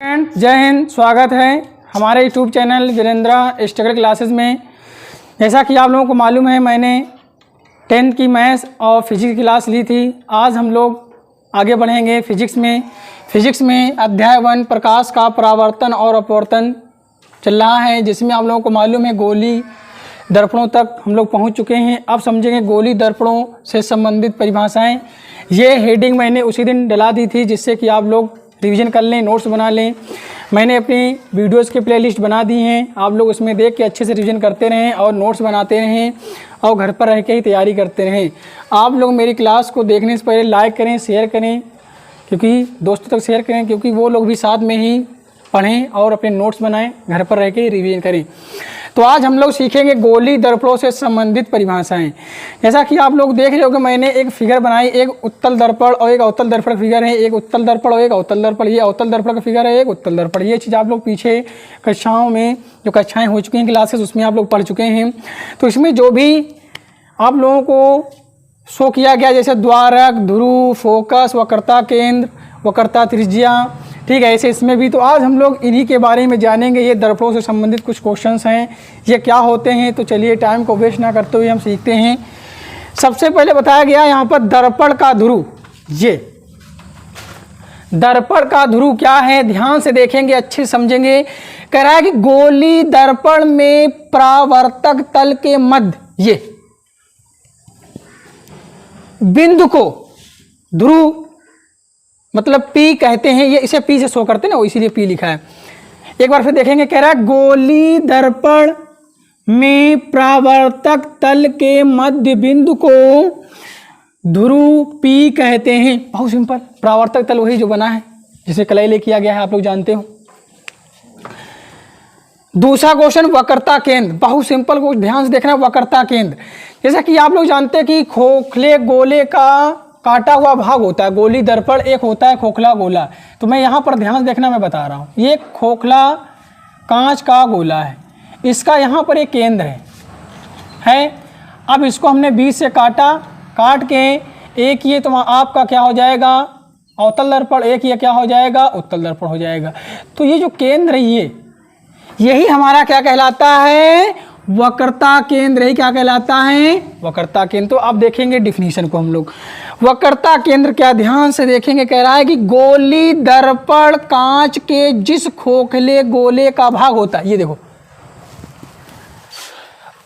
Friend जय हिंद, स्वागत है हमारे YouTube channel Virendra struggle classes में। जैसा कि आप लोगों को मालूम है, मैंने 10th की मैथ्स और फिजिक्स की क्लास ली थी। आज हम लोग आगे बढ़ेंगे फिजिक्स में अध्याय 1 प्रकाश का परावर्तन और अपवर्तन चल रहा है, जिसमें आप लोगों को मालूम है गोली दर्पणों तक हम लोग पहुंच चुके हैं। अब समझेंगे गोली दर्पणों से संबंधित परिभाषाएं। ये हेडिंग मैंने उसी दिन डला दी थी, जिससे कि आप लोग रिवीजन कर लें, नोट्स बना लें। मैंने अपनी वीडियोस की प्लेलिस्ट बना दी हैं, आप लोग उसमें देख के अच्छे से रिवीजन करते रहें और नोट्स बनाते रहें और घर पर रह के ही तैयारी करते रहें। आप लोग मेरी क्लास को देखने से पहले लाइक करें, शेयर करें, क्योंकि दोस्तों तक शेयर करें, क्योंकि वो लोग भी साथ में ही पढ़ें और अपने नोट्स बनाएं, घर पर रह के रिवीजन करें। तो आज हम लोग सीखेंगे गोली दर्पणों से संबंधित परिभाषाएं। जैसा कि आप लोग देख रहे हो कि मैंने एक फिगर बनाई, एक उत्तल दर्पण और एक अवतल दर्पण फिगर है, एक उत्तल दर्पण और एक अवतल दर्पण। ये अवतल दर्पण का फिगर है, एक उत्तल दर्पण। ये चीज़ आप लोग पीछे कक्षाओं में जो कक्षाएँ हो चुकी हैं क्लासेस, उसमें आप लोग पढ़ चुके हैं। तो इसमें जो भी आप लोगों को शो किया गया, जैसे द्वारक, ध्रुव, फोकस, वक्रता केंद्र, वक्रता त्रिज्या, ठीक है, ऐसे इसमें भी। तो आज हम लोग इन्हीं के बारे में जानेंगे। ये दर्पणों से संबंधित कुछ क्वेश्चंस हैं, ये क्या होते हैं। तो चलिए टाइम को वेस्ट ना करते हुए हम सीखते हैं। सबसे पहले बताया गया यहाँ पर दर्पण का ध्रुव। ये दर्पण का ध्रुव क्या है, ध्यान से देखेंगे, अच्छे समझेंगे। कह रहा है कि गोली दर्पण में परावर्तक तल के मध्य ये बिंदु को ध्रुव मतलब पी कहते हैं। ये इसे पी से शो करते हैं ना, वो इसीलिए पी लिखा है। एक बार फिर देखेंगे, कह रहा है गोली दर्पण में परावर्तक तल के मध्य बिंदु को ध्रुव पी कहते हैं। बहुत सिंपल, परावर्तक तल वही जो बना है, जिसे कलैले किया गया है, आप लोग जानते हो। दूसरा क्वेश्चन वक्रता केंद्र, बहुत सिंपल को ध्यान से देखना है। वक्रता केंद्र, जैसा कि आप लोग जानते हैं कि खोखले गोले का काटा हुआ भाग होता है। गोली दर्पण एक होता है खोखला गोला। तो मैं यहाँ पर ध्यान देखना, मैं बता रहा हूँ। ये खोखला कांच का गोला है, इसका यहाँ पर एक केंद्र है। अब इसको हमने बीच से काट के एक ये तो आपका क्या हो जाएगा अवतल दर्पण, एक ये क्या हो जाएगा उत्तल दर्पण हो जाएगा। तो ये जो केंद्र है यही हमारा क्या कहलाता है, वक्रता केंद्र। ही क्या कहलाता है, वक्रता केंद्र। तो अब देखेंगे डिफिनीशन को हम लोग। वक्रता केंद्र क्या, ध्यान से देखेंगे। कह रहा है कि गोली दर्पण कांच के जिस खोखले गोले का भाग होता है, ये देखो,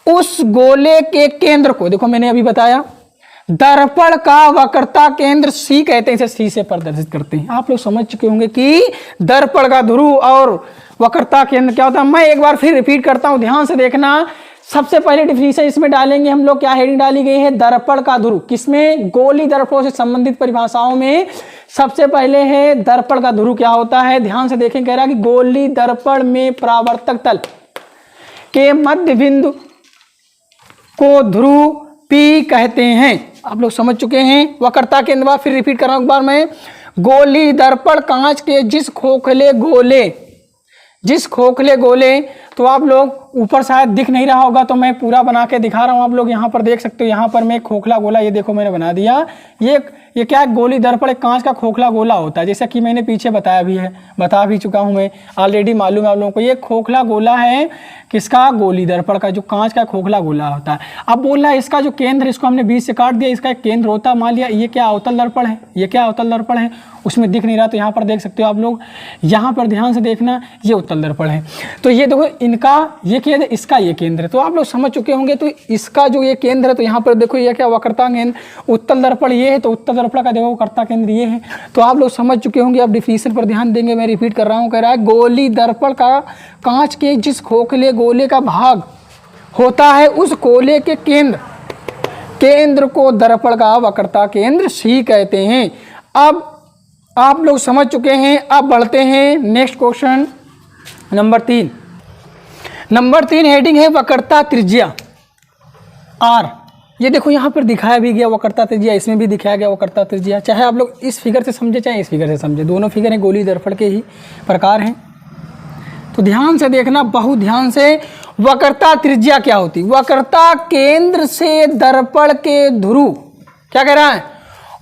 उस गोले के केंद्र को, देखो मैंने अभी बताया, दर्पण का वक्रता केंद्र सी कहते हैं, इसे सी से प्रदर्शित करते हैं। आप लोग समझ चुके होंगे कि दर्पण का ध्रुव और वक्रता केंद्र क्या होता है। मैं एक बार फिर रिपीट करता हूं, ध्यान से देखना। सबसे पहले डिफिनीशन इसमें डालेंगे हम लोग, क्या हेडिंग डाली गई है, दर्पण का ध्रुव। किसमें, गोली दर्पणों से संबंधित परिभाषाओं में सबसे पहले है दर्पण का ध्रुव क्या होता है। ध्यान से देखें, कह रहा है कि गोली दर्पण में परावर्तक तल के मध्य बिंदु को ध्रुव पी कहते हैं। आप लोग समझ चुके हैं। वक्रता केंद्र बाद फिर रिपीट कर रहा हूं एक बार मैं। गोली दर्पण कांच के जिस खोखले गोले, तो आप लोग ऊपर शायद दिख नहीं रहा होगा, तो मैं पूरा बना के दिखा रहा हूं। आप लोग यहाँ पर देख सकते हो, यहाँ पर मैं खोखला गोला, ये देखो मैंने बना दिया। ये क्या है, गोली दर्पण एक कांच का खोखला गोला होता है, जैसा कि मैंने पीछे बता भी चुका हूं मैं, ऑलरेडी मालूम है आप लोगों को। ये खोखला गोला है किसका, गोली दर्पण का, जो कांच का खोखला गोला होता है। अब बोल रहा है इसका जो केंद्र, इसको हमने बीच से काट दिया, इसका एक केंद्र होता है। मान लिया ये क्या अवतल दर्पण है, ये क्या अवतल दर्पण है, उसमें दिख नहीं रहा, तो यहाँ पर देख सकते हो आप लोग। यहाँ पर ध्यान से देखना, ये उत्तल दर्पण है। तो ये देखो, इनका ये केंद्र, इसका ये केंद्र है। तो आप लोग समझ चुके होंगे। तो इसका जो ये केंद्र है, तो यहाँ पर देखो ये क्या वक्रता केंद्र, उत्तल दर्पण ये है, तो उत्तल दर्पण का देखो वक्रता केंद्र ये है। तो आप लोग समझ चुके होंगे। अब डिफिनीशन पर ध्यान देंगे, मैं रिपीट कर रहा हूँ। कह रहा है गोली दर्पण का कांच के जिस खोखले गोले का भाग होता है, उस गोले के केंद्र को दर्पण का वक्रता केंद्र सी कहते हैं। अब आप लोग समझ चुके हैं। अब बढ़ते हैं next question number 3। Number 3 heading है वक्रता त्रिज्या आर। ये देखो यहाँ पर दिखाया भी गया वक्रता त्रिज्या, इसमें भी दिखाया गया वक्रता त्रिज्या। चाहे आप लोग इस फिगर से समझे चाहे इस फिगर से समझे, दोनों फिगर हैं, गोली दर्पण के ही प्रकार हैं। तो ध्यान से देखना, बहुत ध्यान से। वक्रता त्रिज्या क्या होती, वक्रता केंद्र से दर्पण के ध्रुव, क्या कह रहा है,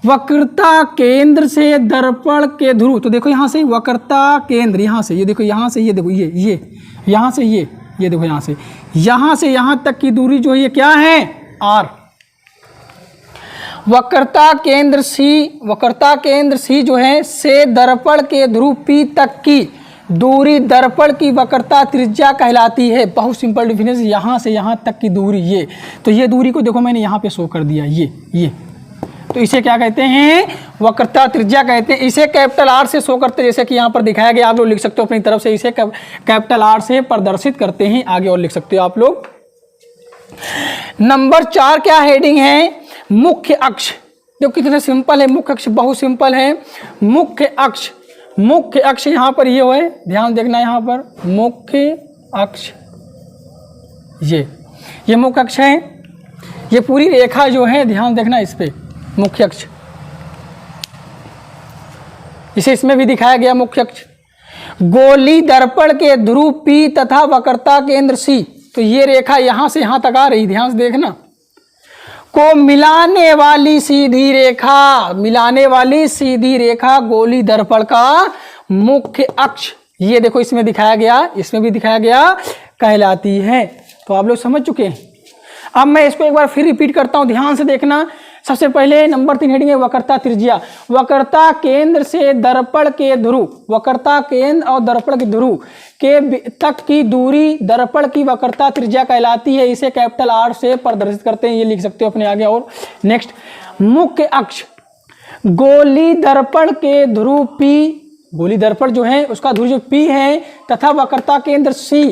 वक्रता केंद्र से दर्पण के ध्रुव, तो देखो यहाँ से वक्रता केंद्र, यहाँ से ये देखो, यहाँ से ये देखो, ये यहाँ से ये देखो, यहाँ से यहाँ तक की दूरी जो है ये क्या है, r। वक्रता केंद्र C जो है से दर्पण के ध्रुव P तक की दूरी दर्पण की वक्रता त्रिज्या कहलाती है। बहुत सिंपल डिफिनेशन, यहाँ से यहाँ तक की दूरी ये, तो ये दूरी को देखो मैंने यहाँ पे शो कर दिया, ये तो इसे क्या कहते हैं, वक्रता त्रिज्या कहते हैं। इसे कैपिटल R से शो करते हैं, जैसे कि यहाँ पर दिखाया गया, आप लोग लिख सकते हो अपनी तरफ से, इसे कैपिटल R से प्रदर्शित करते हैं। आगे और लिख सकते हो आप लोग। नंबर 4 क्या हेडिंग है, मुख्य अक्ष। देखो कितने सिंपल है, मुख्य अक्ष बहुत सिंपल है। मुख्य अक्ष यहाँ पर ये है, ध्यान देखना, यहाँ पर मुख्य अक्ष, ये मुख्य अक्ष है। ये पूरी रेखा जो है, ध्यान देखना इस पे, मुख्य अक्ष, इसे इसमें भी दिखाया गया मुख्य अक्ष। गोली दर्पण के ध्रुव P तथा वक्रता केंद्र C, तो ये रेखा यहाँ से यहाँ तक आ रही, ध्यान से देखना, को मिलाने वाली सीधी रेखा गोली दर्पण का मुख्य अक्ष, ये देखो इसमें दिखाया गया, इसमें भी दिखाया गया, कहलाती है। तो आप लोग समझ चुके हैं। अब मैं इसको एक बार फिर रिपीट करता हूं, ध्यान से देखना। सबसे पहले नंबर 3 हेडिंग है वक्रता त्रिज्या। वक्रता केंद्र से दर्पण के ध्रुव, वक्रता केंद्र और दर्पण के ध्रुव के तक की दूरी दर्पण की वक्रता त्रिज्या कहलाती है। इसे कैपिटल R से प्रदर्शित करते हैं, ये लिख सकते हो अपने आगे। और नेक्स्ट, मुख्य अक्ष गोली दर्पण के ध्रुव P, गोली दर्पण जो है उसका ध्रुव जो P है तथा वक्रता केंद्र C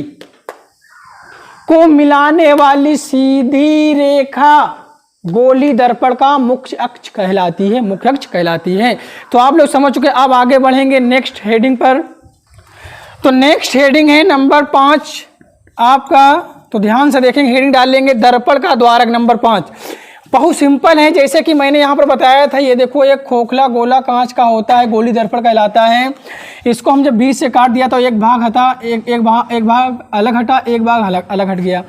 को मिलाने वाली सीधी रेखा गोली दर्पण का मुख्य अक्ष कहलाती है, तो आप लोग समझ चुके। अब आगे बढ़ेंगे नेक्स्ट हेडिंग पर। तो नेक्स्ट हेडिंग है नंबर 5 आपका, तो ध्यान से देखेंगे, हेडिंग डाल लेंगे दर्पण का द्वारक। नंबर 5 बहुत सिंपल है, जैसे कि मैंने यहाँ पर बताया था, ये देखो एक खोखला गोला कांच का होता है, गोली दर्पण कहलाता है। इसको हम जब बीच से काट दिया तो एक भाग हटा, एक भाग अलग हटा, एक भाग अलग हट गया।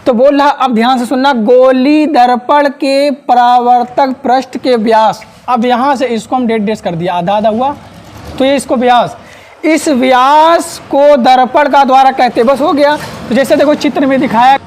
तो बोल रहा, अब ध्यान से सुनना, गोली दर्पण के परावर्तक पृष्ठ के व्यास, अब यहाँ से इसको हम डेढ़ कर दिया, आधा हुआ, तो ये इसको व्यास, इस व्यास को दर्पण का द्वारक कहते हैं। बस हो गया। तो जैसे देखो चित्र में दिखाया,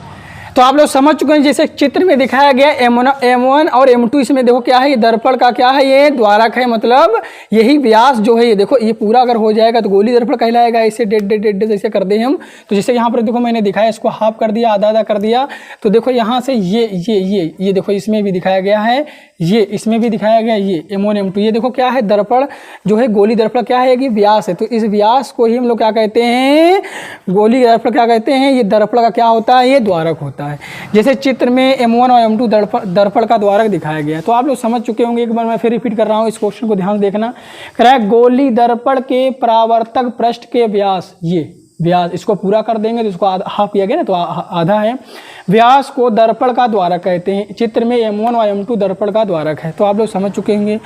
तो आप लोग समझ चुके हैं, जैसे चित्र में दिखाया गया M1 और M2, इसमें देखो क्या है, ये दर्पण का क्या है, ये द्वारक है, मतलब यही व्यास जो है, ये देखो ये पूरा अगर हो जाएगा तो गोली दर्पण कहलाएगा। इसे डेढ़ जैसे कर दें हम, तो जैसे यहाँ पर देखो मैंने दिखाया, इसको हाफ कर दिया, आधा कर दिया, तो देखो यहाँ से ये देखो इसमें भी दिखाया गया है, ये इसमें भी दिखाया गया, ये M1 M2, ये देखो क्या है, दर्पण जो है, गोली दर्पण क्या है, कि व्यास है। तो इस व्यास को ही हम लोग क्या कहते हैं, गोली दर्पण क्या कहते हैं, ये दर्पण का क्या होता है, ये द्वारक होता है। जैसे चित्र में M1 और M2 दर्पण का द्वारक दिखाया गया। तो आप लोग समझ चुके होंगे, एक बार मैं फिर रिपीट कर रहा हूँ, इस क्वेश्चन को ध्यान देखना। करेक्ट, गोली दर्पण के परावर्तक पृष्ठ के व्यास, ये व्यास, इसको पूरा कर देंगे तो इसको हाफ किया गया ना, तो आधा है, व्यास को दर्पण का द्वारक कहते हैं। चित्र में M1 और M2 दर्पण का द्वारक है। तो आप लोग समझ चुके होंगे।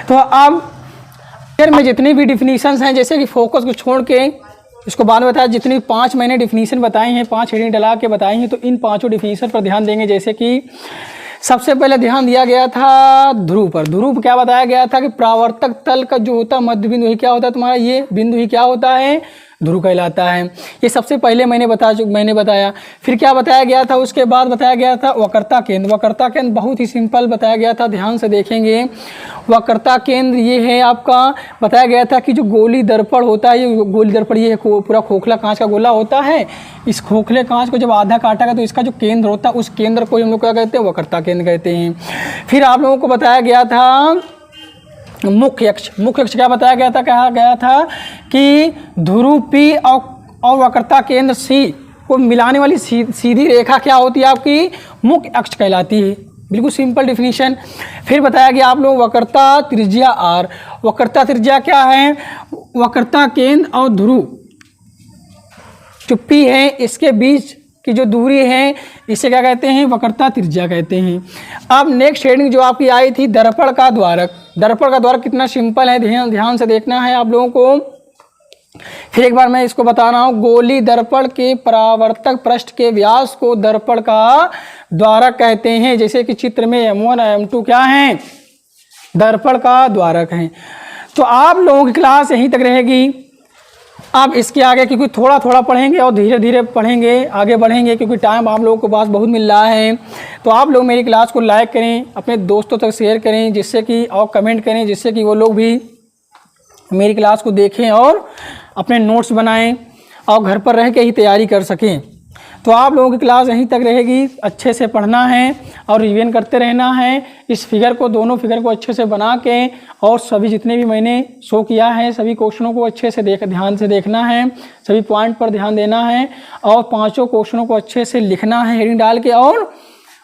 तो अब में जितनी भी डिफिनीशंस हैं, जैसे कि फोकस को छोड़ के इसको बाद में बताया, जितनी 5 मैंने डिफिनीशन बताई हैं, 5 हेडिंग डला के बताई हैं, तो इन 5 डिफिनीशन पर ध्यान देंगे। जैसे कि सबसे पहले ध्यान दिया गया था ध्रुव पर। ध्रुव क्या बताया गया था कि परावर्तक तल का जो होता है मध्य बिंदु ही क्या होता है, तुम्हारा ये बिंदु ही क्या होता है, ध्रुव कहलाता है। ये सबसे पहले मैंने बताया। फिर क्या बताया गया था, उसके बाद बताया गया था वक्रता केंद्र। वक्रता केंद्र बहुत ही सिंपल बताया गया था, ध्यान से देखेंगे। वक्रता केंद्र ये है आपका, बताया गया था कि जो गोली दर्पण होता है, ये गोली दर्पण ये पूरा खोखला कांच का गोला होता है। इस खोखले कांच को जब आधा काटा गया तो इसका जो केंद्र होता है, उस केंद्र को हम लोग क्या कहते हैं, वक्रता केंद्र कहते हैं। फिर आप लोगों को बताया गया था मुख्य अक्ष। मुख्य अक्ष क्या बताया गया था, कहा गया था कि ध्रुव P और वक्रता केंद्र C को मिलाने वाली सीधी रेखा क्या होती है, आपकी मुख्य अक्ष कहलाती है। बिल्कुल सिंपल डिफिनीशन। फिर बताया गया आप लोग वक्रता त्रिज्या R। वक्रता त्रिज्या क्या है, वक्रता केंद्र और ध्रुव जो P है, इसके बीच की जो दूरी है, इसे क्या कहते हैं, वक्रता त्रिज्या कहते हैं। अब नेक्स्ट हेडिंग जो आपकी आई थी दर्पण का द्वारक। दर्पण का द्वारक कितना सिंपल है, ध्यान से देखना है आप लोगों को। फिर एक बार मैं इसको बता रहा हूँ, गोली दर्पण के परावर्तक पृष्ठ के व्यास को दर्पण का द्वारक कहते हैं। जैसे कि चित्र में M1 और M2 क्या हैं, दर्पण का द्वारक हैं। तो आप लोगों की क्लास यहीं तक रहेगी। आप इसके आगे क्योंकि थोड़ा थोड़ा पढ़ेंगे और धीरे धीरे पढ़ेंगे, आगे बढ़ेंगे, क्योंकि टाइम आप लोगों के पास बहुत मिल रहा है। तो आप लोग मेरी क्लास को लाइक करें, अपने दोस्तों तक शेयर करें, जिससे कि और कमेंट करें, जिससे कि वो लोग भी मेरी क्लास को देखें और अपने नोट्स बनाएं और घर पर रह के ही तैयारी कर सकें। तो आप लोगों की क्लास यहीं तक रहेगी। अच्छे से पढ़ना है और रिवीजन करते रहना है। इस फिगर को, दोनों फिगर को अच्छे से बना के और सभी जितने भी मैंने शो किया है सभी क्वेश्चनों को अच्छे से ध्यान से देखना है, सभी पॉइंट पर ध्यान देना है और पांचों क्वेश्चनों को अच्छे से लिखना है हेडिंग डाल के और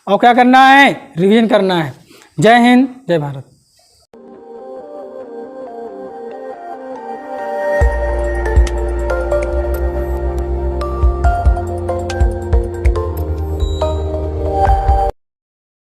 क्या करना है, रिवीजन करना है। जय हिंद, जय भारत।